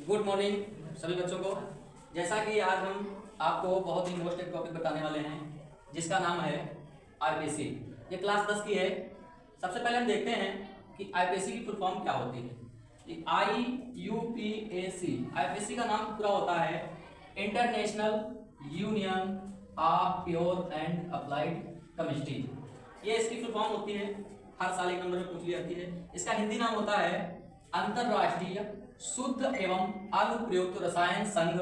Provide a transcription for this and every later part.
Good morning सभी बच्चों को। जैसा कि आज हम आपको बहुत ही मोस्ट एक टॉपिक बताने वाले हैं जिसका नाम है आईपीएससी। ये क्लास 10 की है। सबसे पहले हम देखते हैं कि आईपीएससी की फुल फॉर्म क्या होती है। IUPAC आईपीएससी का नाम पूरा होता है international union of pure and applied chemistry. ये इसकी फुल फॉर्म होती है, हर साल एक नंबर में पूछ ली जाती है। इसका हिंदी नाम होता है अंतरराष्ट्रीय शुद्ध एवं अनुप्रयुक्त रसायन संघ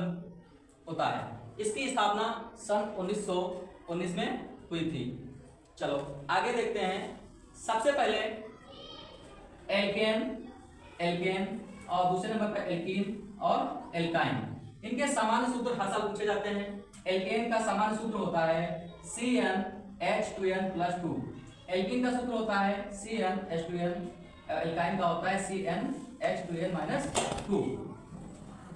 होता है। इसकी स्थापना सन 1919 में हुई थी। चलो आगे देखते हैं। सबसे पहले एल्केन और दूसरे नंबर पर एल्कीन और एल्काइन। इनके सामान्य सूत्र हर साल पूछे जाते हैं। एल्केन का सामान्य सूत्र होता है CnH2n+2। एल्कीन का सूत्र होता है CnH2n। एल्काइन का होता है CnH2n-2।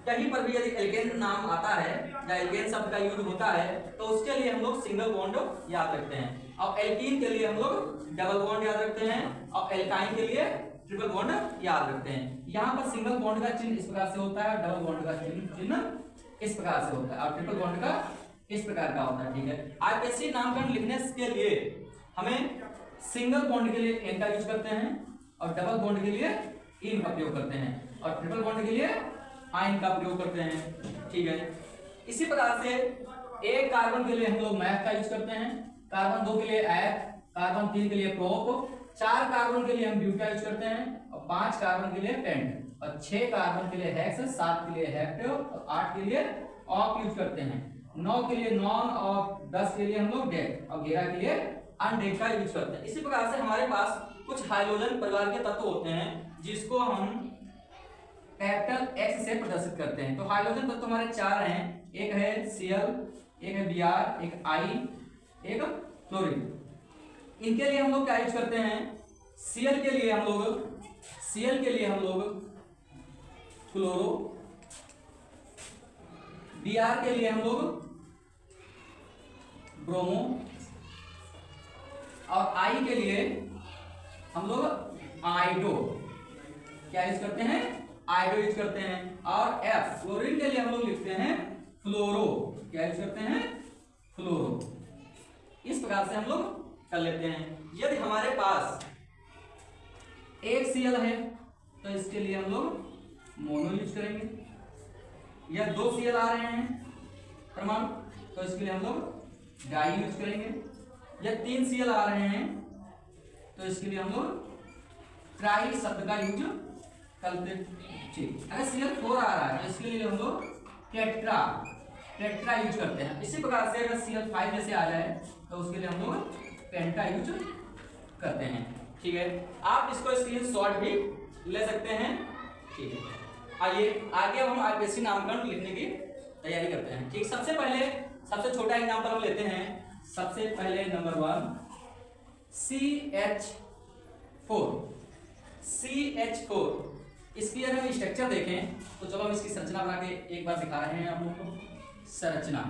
कहीं पर भी यदि एल्केन नाम आता है या एल्केन शब्द का यूज होता है तो उसके लिए हम लोग सिंगल बॉन्ड याद रखते हैं, और एल्कीन के लिए हम लोग डबल बॉन्ड याद रखते हैं, और एल्काइन के लिए ट्रिपल बॉन्ड याद रखते हैं। यहाँ पर सिंगल बॉन्ड का चिन्ह इस प्रकार से होता है, डबल बॉन्ड का चिन्ह इस प्रकार से होता है, और ट्रिपल बॉन्ड का इस प्रकार का होता है। ठीक है। आईपीएससी नामकरण लिखने के लिए हमें सिंगल बॉन्ड के लिए एन का यूज करते हैं, और डबल बॉन्ड के लिए इन का प्रयोग करते हैं, और ट्रिपल बॉन्ड के लिए आइन का प्रयोग करते हैं। ठीक है। इसी प्रकार से एक कार्बन के लिए हम लोग मैथ का यूज करते हैं, कार्बन 2 के लिए एथ, कार्बन 3 के लिए प्रोप, 4 कार्बन के लिए हम ब्यूटा यूज करते हैं, और 5 कार्बन के लिए पेंट, और 6 कार्बन के लिए हेक्स, 7 के लिए हेप्ट, और 8 के लिए ऑप यूज करते हैं, 9 के लिए नॉन, और 10 के लिए हम लोग डेट, और 11 के लिए अनडेट का यूज करते हैं। इसी प्रकार से हमारे पास कुछ हाइड्रोजन परिवार के तत्व होते हैं जिसको हम कैपिटल X से प्रदर्शित करते हैं। तो हाइड्रोजन तत्व हमारे 4 हैं, एक है Cl, एक है Br, एक I, एक क्लोरीन। इनके लिए हम लोग क्या यूज करते हैं? Cl के लिए हम लोग क्लोरो, Br के लिए हम लोग ब्रोमो, और I के लिए हम लोग आइडो क्या यूज करते हैं? आइडो यूज करते हैं। और F फ्लोरीन के लिए हम लोग लिखते हैं फ्लोरो, क्या यूज करते हैं? फ्लोरो। इस प्रकार से हम लोग कर लेते हैं। यदि हमारे पास एक Cl है तो इसके लिए हम लोग मोनो यूज करेंगे, या 2 Cl आ रहे हैं परमाणु तो इसके लिए हम लोग डाई यूज करेंगे, या 3 Cl आ रहे हैं तो इसके लिए हम लोग ट्राई शब्द का यूज करते हैं। अगर Cl4 आ रहा है तो इसके लिए हम लोग टेट्रा यूज करते हैं। इसी प्रकार से अगर Cl5 जैसे आ जाए तो उसके लिए हम लोग पेंटा यूज करते हैं। ठीक है। आप इसको स्क्रीनशॉट भी ले सकते हैं। ठीक है। आइए आगे हम आईपीएससी नामकरण लिखने की तैयारी करते हैं। ठीक। सबसे पहले सबसे छोटा एग्जाम्पल हम लेते हैं। सबसे पहले नंबर 1 CH4। इसकी अगर हम स्ट्रक्चर देखें तो चलो हम इसकी संरचना बना के एक बार दिखा रहे हैं आप लोगों को। संरचना,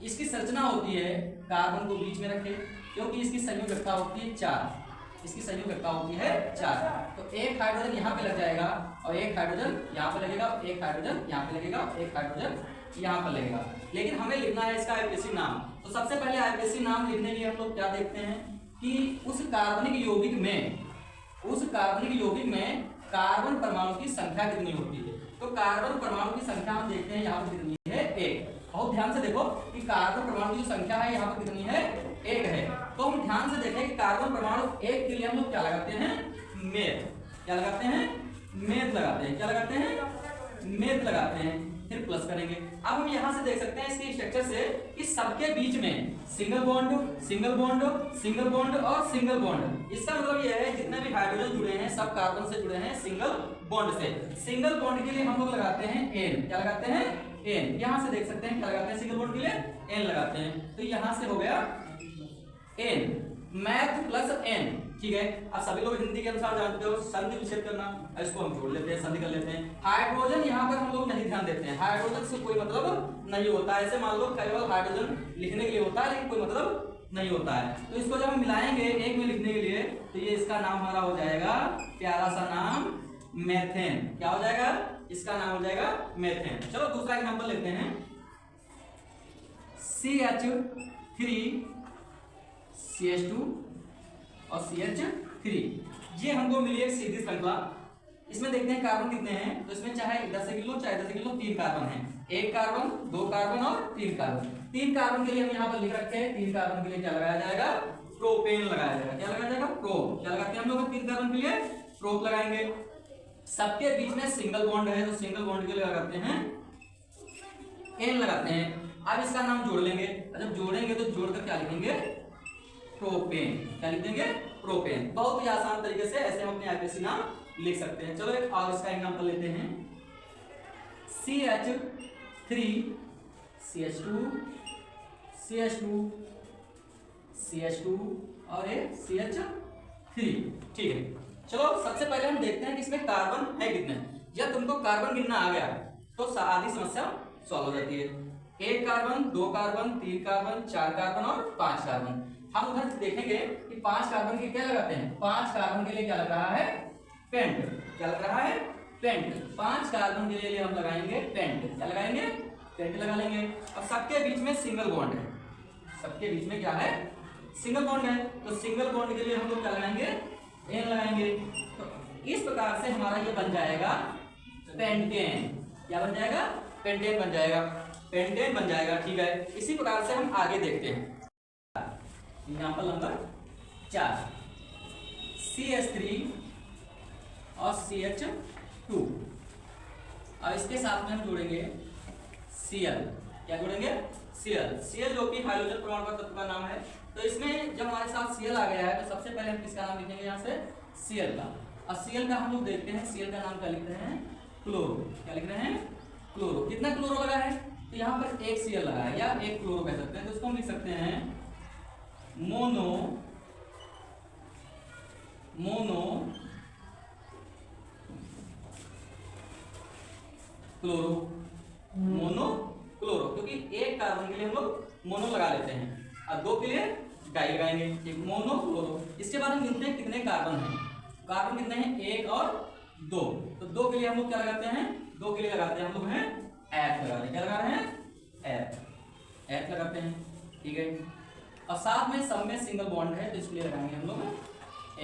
इसकी संरचना होती है कार्बन को बीच में रखे, क्योंकि इसकी संयुक्तता होती है 4। इसकी संयुक्तता होती है 4। तो एक हाइड्रोजन यहाँ पे लग जाएगा, और एक हाइड्रोजन यहाँ पे लगेगा, एक हाइड्रोजन यहाँ पे लगेगा, एक हाइड्रोजन यहाँ पर लगेगा। लेकिन हमें लिखना है इसका आईपीएससी नाम। तो सबसे पहले आईपीएससी नाम लिखने के लिए हम लोग क्या देखते हैं कि उस कार्बनिक यौगिक में कार्बन परमाणु की संख्या कितनी होती है। तो कार्बन परमाणु की संख्या हम देखते हैं यहाँ पर कितनी है? 1। बहुत ध्यान से देखो कि कार्बन परमाणु की जो संख्या है यहाँ पर कितनी है? 1 है। तो हम ध्यान से देखें कि कार्बन परमाणु 1 के लिए हम लोग क्या लगाते हैं? मेथ। क्या लगाते हैं? मेथ लगाते हैं। क्या लगाते हैं? मेथ लगाते हैं। फिर प्लस करेंगे। अब हम यहाँ से देख सकते हैं इसके स्ट्रक्चर से कि सबके बीच में single bond, single bond, single bond और सिंगल बॉन्ड। इसका मतलब यह है जितने भी हाइड्रोजन जुड़े हैं सब कार्बन से जुड़े हैं सिंगल बॉन्ड से। सिंगल बॉन्ड के लिए हम लोग लगाते हैं N। क्या लगाते हैं? N। यहाँ से देख सकते हैं क्या लगाते हैं? सिंगल बॉन्ड के लिए N लगाते हैं। तो यहाँ से हो गया N, मैथ प्लस N। ठीक है। अब सभी लोग हिंदी के अनुसार जानते हो संधि विच्छेद करना, इसको हम जोड़ लेते हैं, संधि कर लेते हैं। हाइड्रोजन यहाँ पर हम लोग नहीं ध्यान देते हैं, हाइड्रोजन से कोई मतलब नहीं होता है। ऐसे मान लो केवल हाइड्रोजन लिखने के लिए होता है, लेकिन कोई मतलब नहीं होता है। तो इसको जब हम मिलाएंगे एक में लिखने के लिए तो ये इसका नाम हमारा हो जाएगा प्यारा सा नाम मेथेन। क्या हो जाएगा? इसका नाम हो जाएगा मेथेन। चलो दूसरा एग्जांपल लेते हैं। CH3CH2 और CH3, ये हमको मिली एक सीधी श्रृंखला। इसमें देखते हैं कार्बन कितने हैं। तो इसमें चाहे 10 किलो चाहे 10 किलो 3 कार्बन हैं। 1 कार्बन, 2 कार्बन और 3 कार्बन। 3 कार्बन के लिए हम यहाँ पर लिख रखे हैं, 3 कार्बन के लिए क्या लगाया जाएगा? प्रोपेन लगाया जाएगा। क्या लगाया जाएगा? प्रोप। क्या लगाते हैं हम लोग 3 कार्बन के लिए? प्रोप लगाएंगे। सबके बीच में सिंगल बॉन्ड है, तो सिंगल बॉन्ड के लिए लगाते हैं एन लगाते हैं। अब इसका नाम जोड़ लेंगे। जब जोड़ेंगे तो जोड़कर क्या लिखेंगे? प्रोपेन। क्या लिख देंगे? प्रोपेन। बहुत ही आसान तरीके से ऐसे हम अपने आईपीसी नाम लिख सकते हैं। चलो एक और इसका एग्जांपल लेते हैं। CH3CH2 CH2 CH2 और ये CH3। ठीक है, चलो सबसे पहले हम देखते हैं कि इसमें कार्बन है कितने। जब तुमको कार्बन गिनना आ गया तो आधी समस्या सॉल्व हो जाती है। 1 कार्बन, 2 कार्बन, 3 कार्बन, 4 कार्बन और 5 कार्बन। हम उधर देखेंगे कि 5 कार्बन के क्या लगाते हैं। 5 कार्बन के लिए क्या लग रहा है? पेंट। क्या लग रहा है? पेंट। 5 कार्बन के लिए हम लगाएंगे पेंट। क्या लगाएंगे? पेंट लगा लेंगे। अब सबके बीच में सिंगल बॉन्ड है। सबके बीच में क्या है? सिंगल बॉन्ड है। तो सिंगल बॉन्ड के लिए हम लोग क्या लगाएंगे? एन लगाएंगे। तो इस प्रकार से हमारा ये बन जाएगा पेंटेन। क्या बन जाएगा? पेंटेन बन जाएगा। पेंटेन बन जाएगा। ठीक है, इसी प्रकार से हम आगे देखते हैं। एग्जाम्पल नंबर 4, CH3 और CH2। अब इसके साथ में हम जोड़ेंगे Cl। क्या जोड़ेंगे? Cl जो कि हाइड्रोजन परमाणु तत्व का नाम है। तो इसमें जब हमारे साथ Cl आ गया है तो सबसे पहले हम किसका नाम लिखेंगे? यहाँ से Cl का। और Cl का हम लोग देखते हैं, Cl का नाम क्या लिख रहे हैं? क्लोरो। क्या लिख रहे हैं? क्लोरो। कितना क्लोरो लगा है? तो यहाँ पर एक Cl लगा है या एक क्लोरो कह सकते हैं। तो इसको हम लिख सकते हैं मोनो क्लोरो। मोनो क्लोरो, क्योंकि एक कार्बन के लिए हम लोग मोनो लगा लेते हैं और 2 के लिए डाई लगाएंगे। एक मोनो क्लोरो। इसके बाद हम गिनते हैं कितने कार्बन हैं। कार्बन कितने हैं? 1 और 2। तो 2 के लिए हम लोग क्या लगाते हैं? 2 के लिए लगाते हैं हम लोग हैं F लगा रहे हैं। क्या लगा रहे हैं? F लगाते हैं। ठीक है, और साथ में सब में सिंगल बॉन्ड है तो इसलिए लगाएंगे हम लोग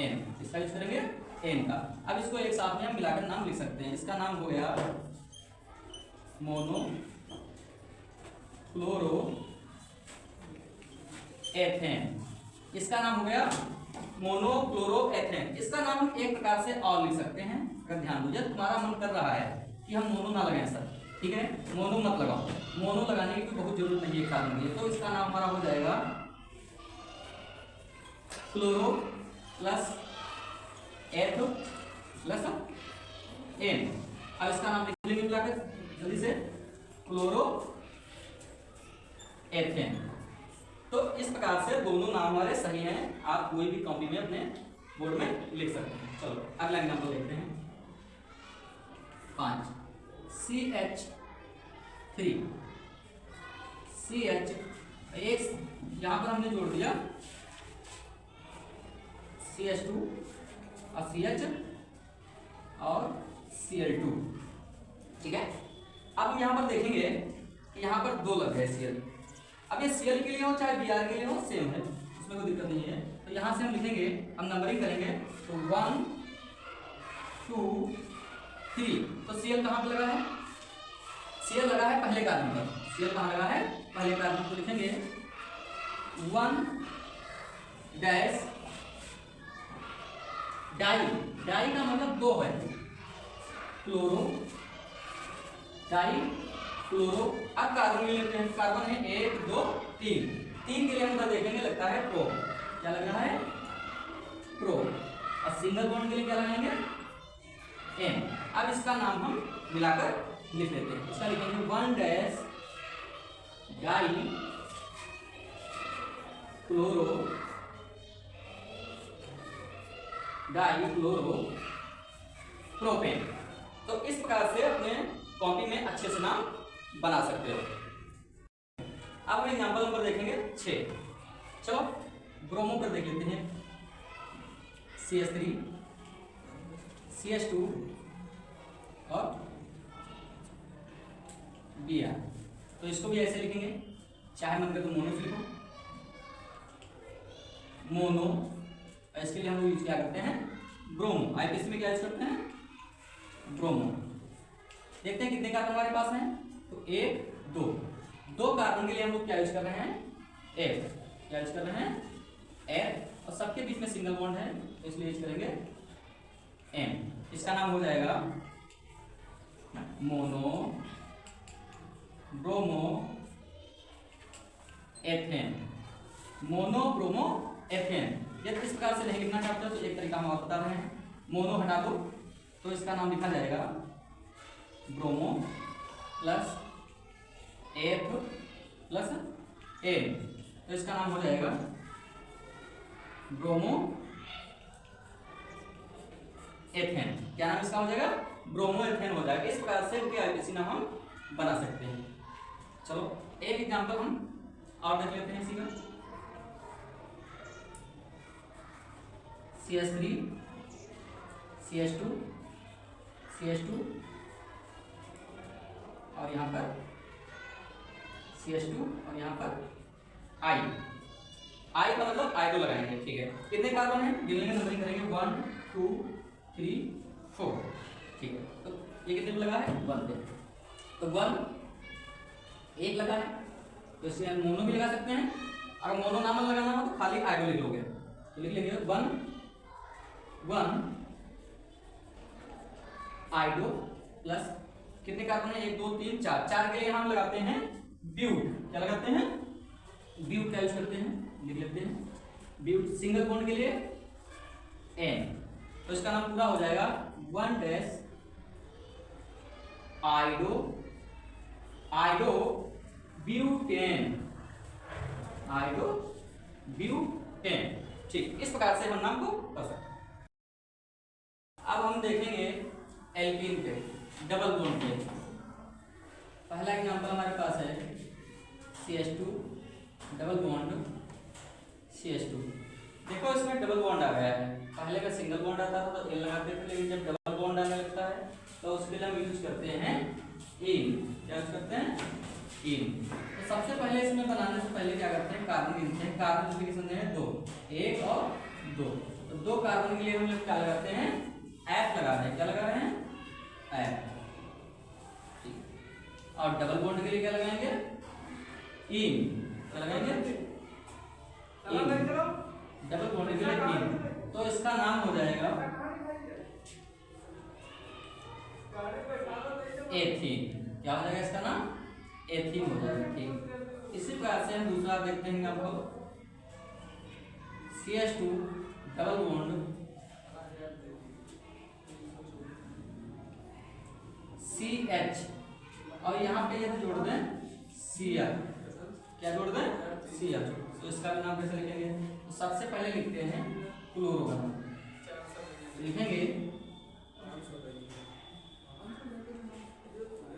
N। इसका यूज करेंगे N का। अब इसको एक साथ में हम मिलाकर नाम लिख सकते हैं। इसका नाम हो गया मोनो क्लोरो एथेन। इसका नाम हो गया मोनो क्लोरो एथेन। इसका नाम हम एक प्रकार से और लिख सकते हैं। अगर ध्यान दो, जब तुम्हारा मन कर रहा है कि हम मोनो ना लगाएं सर, ठीक है, मोनो मत लगाओ। मोनो लगाने की कोई बहुत जरूरत नहीं है कार्बन की। तो इसका नाम हमारा हो जाएगा क्लोरो प्लस एथ प्लस एन। अब इसका नाम लिख लेंगे मिलाकर जल्दी से, क्लोरो एथेन। तो इस प्रकार से दोनों नाम हमारे सही हैं। आप कोई भी कॉपी में अपने बोर्ड में लिख सकते हैं। चलो अगला एग्जाम्पल देखते हैं। 5, CH3 CH, एक यहां पर हमने जोड़ दिया CH2 और CH और Cl2। ठीक है, अब हम यहां पर देखेंगे कि यहां पर 2 लग गए Cl। अब ये Cl के लिए हो चाहे Br के लिए हो सेम है, उसमें कोई दिक्कत नहीं है। तो यहां से हम लिखेंगे, हम नंबरिंग करेंगे तो 1 2 3। तो Cl कहां पर लगा है? Cl लगा है पहले कार्बन पर। Cl कहां लगा है? पहले कार्बन। तो लिखेंगे 1 डैश डाई। डाई का मतलब 2 है। Chloro die chloro. अब कार्बन ले लेते हैं। कार्बन है 1 2 3। 3 के लिए हम देखेंगे लगता है प्रो। क्या लग रहा है? प्रो। और सिंगल बॉन्ड के लिए क्या लगाएंगे? एन। अब इसका नाम हम मिलाकर लिख लेते हैं। इसका लिखेंगे 1 डैश डाई क्लोरो प्रोपेन। तो इस प्रकार से अपने कॉपी में अच्छे से नाम बना सकते हो। अब हम एग्जांपल नंबर देखेंगे 6। चलो ब्रोमो पर देख लेते हैं। CH3 CH2 और Br। तो इसको भी ऐसे लिखेंगे, चाहे मन करे तो मोनो लिखो, मोनो। इसके लिए हम लोग यूज क्या करते हैं, ब्रोमो। आईपीसी में क्या यूज करते हैं, ब्रोमो। देखते हैं कितने कार्बन हमारे पास हैं, तो 1 2 2 कार्बन के लिए हम लोग क्या यूज कर रहे हैं, F। क्या यूज कर रहे हैं, F। और सबके बीच में सिंगल बॉन्ड है तो इसलिए यूज करेंगे M। इसका नाम हो जाएगा mono bromo ethane. Mono bromo ethane. यदि इस प्रकार से नहीं लिखना चाहते हो तो एक तरीका हम आपको बता रहे हैं, मोनो हटा दो तो इसका नाम लिखा जाएगा bromo plus F plus N. तो इसका नाम हो जाएगा ब्रोमो एथेन। क्या नाम इसका हो जाएगा, ब्रोमो एथेन हो जाएगा। इस प्रकार से इनके आईपीसी नाम हम बना सकते हैं। चलो एक एग्जांपल हम और देख लेते हैं इसी का। CH3 CH2 CH2 और यहाँ पर CH2 और यहाँ पर I का मतलब आइडो लगाएंगे, ठीक है। कितने कार्बन है, गिनेंगे, नंबरिंग करेंगे, 1 2 3 4, ठीक है। तो ये कितने लगा है, 1 पे, तो 1 एक लगा है, तो इससे हम मोनो भी लगा सकते हैं। अगर मोनो नाम लगाना हो तो खाली आइडो लिख लोगे, तो लिख लेंगे 1 आइडो प्लस कितने कार्बन है, 1 2 3 4। 4 के लिए हम लगाते हैं ब्यूट। क्या लगाते हैं, ब्यूट का यूज करते हैं, लिख लेते हैं ब्यूट। सिंगल बॉन्ड के लिए N। तो इसका नाम पूरा हो जाएगा 1 आइडो आइडो ब्यूटेन। आइडो ब्यूटेन, ठीक। इस प्रकार से हम नाम को कर सकते हैं। अब हम देखेंगे एल्कीन पे, डबल बॉन्ड पे। पहला एग्जांपल हमारे पास है CH2 डबल बॉन्ड CH2। देखो इसमें डबल बॉन्ड आ गया है। पहले का सिंगल बॉन्ड आता था तो L लगाते थे, लेकिन जब डबल बॉन्ड आने लगता है तो उसके लिए हम यूज करते हैं इन। क्या यूज करते हैं, इन। तो सबसे पहले इसमें बनाने से पहले क्या करते हैं, कार्बन गिनते हैं। कार्बन डुप्लीकेशन है 2, 1 और 2। तो 2 कार्बन के लिए हम लोग क्या लगाते हैं, F लगा रहे हैं। क्या लगा रहे हैं, F। और डबल बॉन्ड के लिए क्या लगाएंगे, इन। क्या लगाएंगे, डबल बॉन्ड के लिए इन। तो इसका नाम हो जाएगा एथीन। क्या हो जाएगा इसका नाम, एथीन हो जाएगा, ठीक। इसी प्रकार से हम दूसरा देखते हैं आपको, CH2 डबल बॉन्ड CH और यहाँ पे यदि जोड़ दें Cl। क्या जोड़ दें, Cl। तो इसका भी नाम कैसे लिखेंगे, तो सबसे पहले लिखते हैं क्लोरो का नाम। लिखेंगे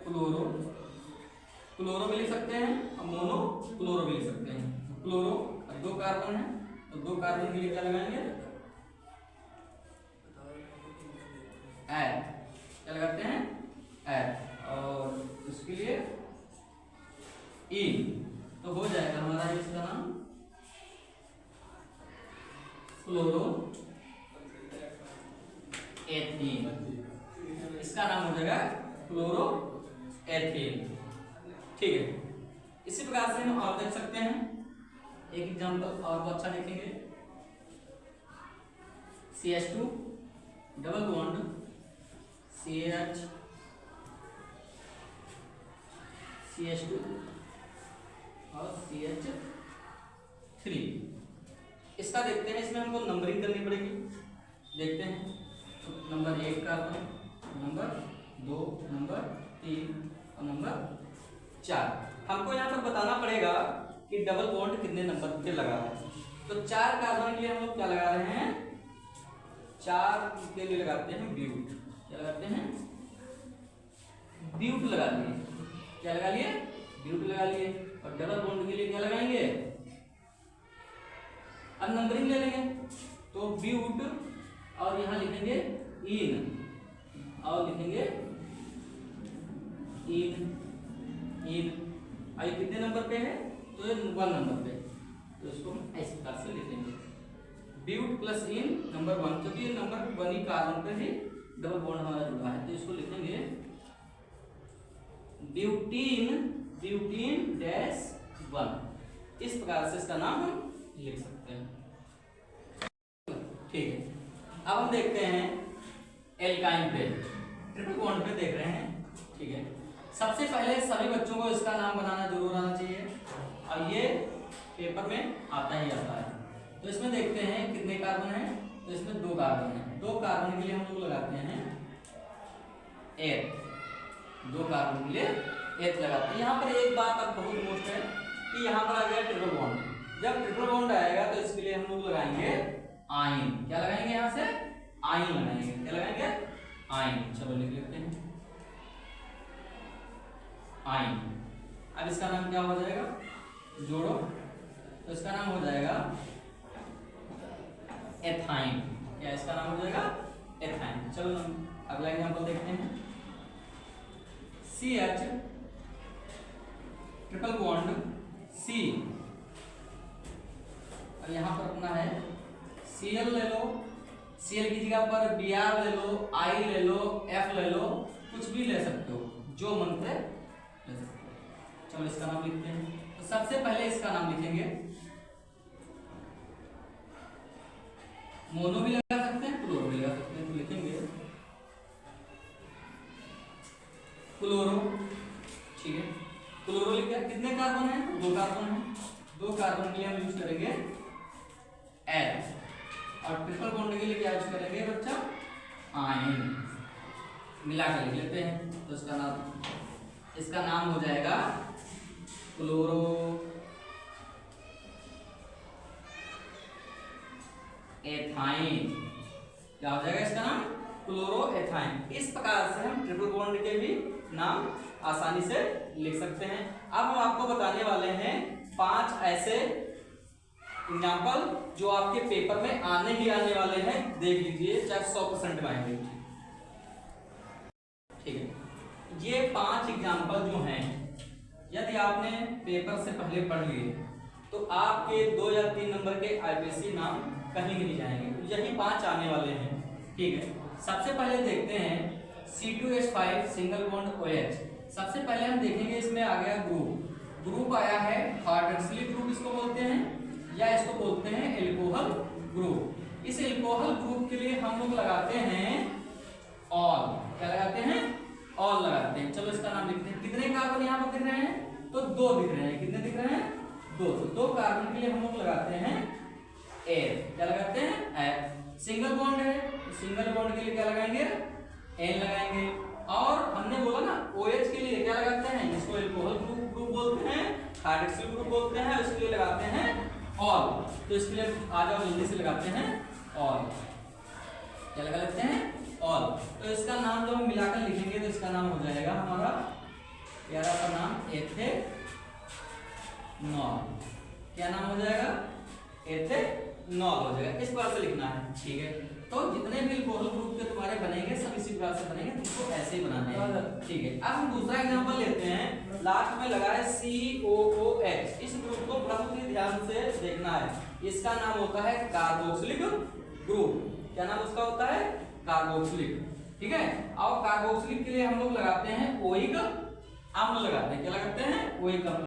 क्लोरो, क्लोरो भी लिख सकते हैं और मोनो क्लोरो भी लिख सकते हैं। क्लोरो 2 कार्बन है तो 2 कार्बन के लिए क्या लगाएंगे, F। क्या लगाते हैं, F। और इसके लिए इन। तो हो जाएगा हमारा इसका नाम क्लोरो एथीन। इसका नाम हो जाएगा क्लोरो एथीन, ठीक है। इसी प्रकार से हम और देख सकते हैं एक एग्जांपल और तो अच्छा देखेंगे। CH2 डबल बॉन्ड CH2 और CH3। इसका देखते हैं, इसमें हमको नंबरिंग करनी पड़ेगी। देखते हैं, तो नंबर 1 कार्बन, नंबर 2, नंबर 3 और नंबर 4। हमको यहाँ पर बताना पड़ेगा कि डबल बॉन्ड कितने नंबर पे लगा है। तो 4 कार्बन के लिए हम लोग क्या लगा रहे हैं, 4 के लिए लगाते हैं ब्यूट। क्या लगाते हैं, ब्यूट लगा लिए। क्या लगा लिए, ब्यूट लगा लिए। और डबल बॉन्ड के लिए क्या लगाएंगे, अब नंबरिंग ले लेंगे तो ब्यूट और यहाँ लिखेंगे इन और लिखेंगे इन आई कितने नंबर पे है? तो ये 1 नंबर पे, तो इसको हम इस प्रकार से लिखेंगे ब्यूट प्लस इन नंबर 1, क्योंकि नंबर 1 ही कार्बन पे ही डबल बॉन्ड हमारा जुड़ा है, तो इसको लिखेंगे ब्यूटीन डैश 1। इस प्रकार से इसका नाम हम लिख सकते हैं। ठीक है, अब हम देखते हैं एल्काइन पे, ट्रिपल बॉन्ड पे देख रहे हैं। ठीक है, सबसे पहले सभी बच्चों को इसका नाम बनाना जरूर आना चाहिए, और ये पेपर में आता ही आता है। तो इसमें देखते हैं कितने कार्बन हैं, तो इसमें 2 कार्बन हैं। 2 कार्बन के लिए हम लोग लगाते हैं एथ, 2 कार्बन के लिए एथ लगाते हैं। यहाँ पर एक बात अब बहुत मोस्ट है कि यहाँ पर आ गया ट्रिपल बॉन्ड। जब ट्रिपल बॉन्ड आएगा तो इसके लिए हम लोग लगाएंगे आयन। क्या लगाएंगे? यहाँ से आयन लगाएंगे। क्या लगाएंगे? आयन। चलो लिख लेते हैं आयन। अब इसका नाम क्या हो जाएगा? जोड़ो, तो इसका नाम हो जाएगा एथाइन। क्या इसका नाम हो जाएगा? एथाइन। चलो अगला एग्जांपल देखते हैं। CH triple bond C। अब यहाँ पर अपना है Cl ले लो, Cl की जगह पर Br ले लो, I ले लो, F ले लो, कुछ भी ले सकते हो, जो मन करे ले सकते हो। चलो इसका नाम लिखते हैं। तो सबसे पहले इसका नाम लिखेंगे, मोनो भी लगा सकते हैं, क्लोरो भी लगा सकते हैं। तो लिखेंगे क्लोरो। ठीक है, क्लोरो लिख दिया। कितने कार्बन है? 2 कार्बन है। 2 कार्बन के लिए हम यूज करेंगे H, और ट्रिपल बॉन्ड के लिए क्या यूज करेंगे बच्चा? आयन। मिलाकर लिख लेते हैं। तो इसका नाम हो जाएगा क्लोरो एथाइन। क्या हो जाएगा इसका नाम? Chloro ethyne. इस प्रकार से हम ट्रिपल बॉन्ड के भी नाम आसानी से लिख सकते हैं। अब हम आपको बताने वाले हैं 5 ऐसे एग्जाम्पल जो आपके पेपर में आने ही आने वाले हैं। देख लीजिए, चाहे 100% में आएंगे। ठीक है, ये 5 एग्जाम्पल जो हैं, यदि आपने पेपर से पहले पढ़ लिए तो आपके 2 या 3 नंबर के आईपीएससी नाम कहीं नहीं जाएंगे। यही 5 आने वाले हैं। ठीक है, सबसे पहले देखते हैं C2H5 सिंगल बॉन्ड OH। सबसे पहले हम देखेंगे, इसमें आ गया ग्रुप आया है हाइड्रोक्सिलिक ग्रुप इसको बोलते हैं, या इसको बोलते हैं एल्कोहल ग्रुप। इस एल्कोहल ग्रुप के लिए हम लोग लगाते हैं ऑल। क्या लगाते हैं? ऑल लगाते हैं। चलो इसका नाम लिखते हैं। कितने कार्बन यहाँ पर दिख रहे हैं? तो 2 दिख रहे हैं। कितने दिख रहे हैं? 2। तो 2 कार्बन के लिए हम लोग लगाते हैं एफ। क्या लगाते हैं? एफ। सिंगल बॉन्ड है, सिंगल बॉन्ड के लिए क्या लगाएंगे? एन लगाएंगे। और हमने बोला ना OH के लिए क्या लगाते हैं? इसको एल्कोहल ग्रुप बोलते हैं, हाइड्रोक्सिल ग्रुप बोलते हैं, उसके लिए लगाते हैं ऑल। तो इसके लिए आ जाओ जल्दी से लगाते हैं ऑल। क्या लगा लेते हैं? ऑल। तो इसका नाम जो हम मिलाकर लिखेंगे तो इसका नाम हो जाएगा हमारा प्यारा सा नाम एथेनॉल। क्या नाम हो जाएगा? एथेनॉल हो जाएगा। इस प्रकार से लिखना है। ठीक है, तो जितने भी एल्कोहल ग्रुप के तुम्हारे बनेंगे सब इसी प्रकार से बनेंगे, तुमको ऐसे ही बनाने हैं। ठीक है, अब हम दूसरा एग्जांपल लेते हैं। लास्ट में लगा है COOH। इस ग्रुप को बहुत ही ध्यान से देखना है। इसका नाम होता है कार्बोक्सिलिक ग्रुप। क्या नाम उसका होता है? कार्बोक्सिलिक। ठीक है, और कार्बोक्सिलिक के लिए हम लोग लगाते हैं ओइक अम्ल लगाते हैं। क्या लगाते हैं? ओइक अम्ल।